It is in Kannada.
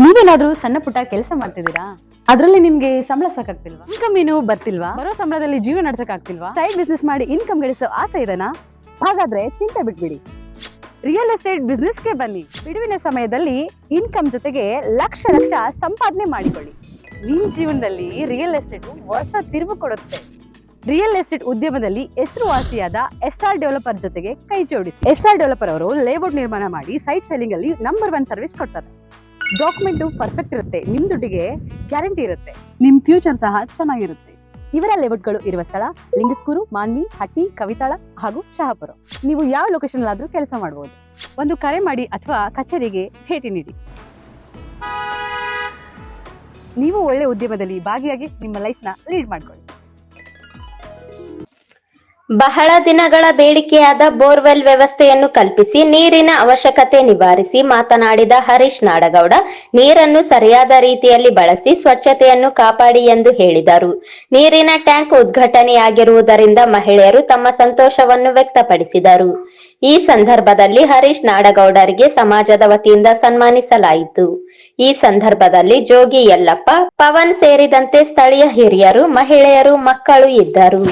ನೀವೇನಾದ್ರೂ ಸಣ್ಣ ಪುಟ್ಟ ಕೆಲಸ ಮಾಡ್ತಿದ್ದೀರಾ? ಅದ್ರಲ್ಲಿ ನಿಮ್ಗೆ ಸಂಬಳ ಸಾಕಾಗ್ತಿಲ್ವಾ? ಇನ್ಕಮ್ ಏನು ಬರ್ತಿಲ್ವಾ? ಬರೋ ಸಂಬಳದಲ್ಲಿ ಜೀವನ ನಡ್ಸಕ್ ಆಗ್ತಿಲ್ವಾ? ಸೈಡ್ ಬಿಸ್ನೆಸ್ ಮಾಡಿ ಇನ್ಕಮ್ ಗಳಿಸೋ ಆಸೆ ಇದೆನಾ? ಹಾಗಾದ್ರೆ ಚಿಂತೆ ಬಿಟ್ಬಿಡಿ, ರಿಯಲ್ ಎಸ್ಟೇಟ್ ಬಿಸ್ನೆಸ್ಗೆ ಬನ್ನಿ. ಬಿಡುವಿನ ಸಮಯದಲ್ಲಿ ಇನ್ಕಮ್ ಜೊತೆಗೆ ಲಕ್ಷ ಲಕ್ಷ ಸಂಪಾದನೆ ಮಾಡಿಕೊಳ್ಳಿ. ನಿಮ್ ಜೀವನದಲ್ಲಿ ರಿಯಲ್ ಎಸ್ಟೇಟ್ ಹೊಸ ತಿರುವು ಕೊಡುತ್ತೆ. ರಿಯಲ್ ಎಸ್ಟೇಟ್ ಉದ್ಯಮದಲ್ಲಿ ಹೆಸರುವಾಸಿಯಾದ ಎಸ್ಆರ್ ಡೆವಲಪರ್ ಜೊತೆಗೆ ಕೈ ಜೋಡಿಸಿ. ಎಸ್ಆರ್ ಡೆವಲಪರ್ ಅವರು ಲೇಔಟ್ ನಿರ್ಮಾಣ ಮಾಡಿ ಸೈಟ್ ಸೆಲ್ಲಿಂಗ್ ಅಲ್ಲಿ ನಂಬರ್ 1 ಸರ್ವಿಸ್ ಕೊಡ್ತಾರೆ. ಡಾಕ್ಯುಮೆಂಟ್ ಪರ್ಫೆಕ್ಟ್ ಇರುತ್ತೆ, ನಿಮ್ ದುಡ್ಡಿಗೆ ಗ್ಯಾರಂಟಿ ಇರುತ್ತೆ, ನಿಮ್ ಫ್ಯೂಚರ್ ಸಹ ಚೆನ್ನಾಗಿರುತ್ತೆ. ಇವರ ಲೇಔಟ್ಗಳು ಇರುವ ಸ್ಥಳ ಲಿಂಗಸ್ಕೂರು, ಮಾನ್ವಿ, ಹಟ್ಟಿ, ಕವಿತಾಳ ಹಾಗೂ ಶಹಾಪುರ. ನೀವು ಯಾವ ಲೊಕೇಶನ್ ಆದ್ರೂ ಕೆಲಸ ಮಾಡಬಹುದು. ಒಂದು ಕರೆ ಮಾಡಿ ಅಥವಾ ಕಚೇರಿಗೆ ಭೇಟಿ ನೀಡಿ. ನೀವು ಒಳ್ಳೆ ಉದ್ಯಮದಲ್ಲಿ ಭಾಗಿಯಾಗಿ ನಿಮ್ಮ ಲೈಫ್ ನ ಲೀಡ್ ಮಾಡ್ಕೊಳ್ಳಿ. ಬಹಳ ದಿನಗಳ ಬೇಡಿಕೆಯಾದ ಬೋರ್ವೆಲ್ ವ್ಯವಸ್ಥೆಯನ್ನು ಕಲ್ಪಿಸಿ ನೀರಿನ ಅವಶ್ಯಕತೆ ನಿವಾರಿಸಿ ಮಾತನಾಡಿದ ಹರೀಶ್ ನಾಡಗೌಡ, ನೀರನ್ನು ಸರಿಯಾದ ರೀತಿಯಲ್ಲಿ ಬಳಸಿ ಸ್ವಚ್ಛತೆಯನ್ನು ಕಾಪಾಡಿ ಎಂದು ಹೇಳಿದರು. ನೀರಿನ ಟ್ಯಾಂಕ್ ಉದ್ಘಾಟನೆಯಾಗಿರುವುದರಿಂದ ಮಹಿಳೆಯರು ತಮ್ಮ ಸಂತೋಷವನ್ನು ವ್ಯಕ್ತಪಡಿಸಿದರು. ಈ ಸಂದರ್ಭದಲ್ಲಿ ಹರೀಶ್ ನಾಡಗೌಡರಿಗೆ ಸಮಾಜದ ವತಿಯಿಂದ ಸನ್ಮಾನಿಸಲಾಯಿತು. ಈ ಸಂದರ್ಭದಲ್ಲಿ ಜೋಗಿ ಯಲ್ಲಪ್ಪ, ಪವನ್ ಸೇರಿದಂತೆ ಸ್ಥಳೀಯ ಹಿರಿಯರು, ಮಹಿಳೆಯರು, ಮಕ್ಕಳು ಇದ್ದರು.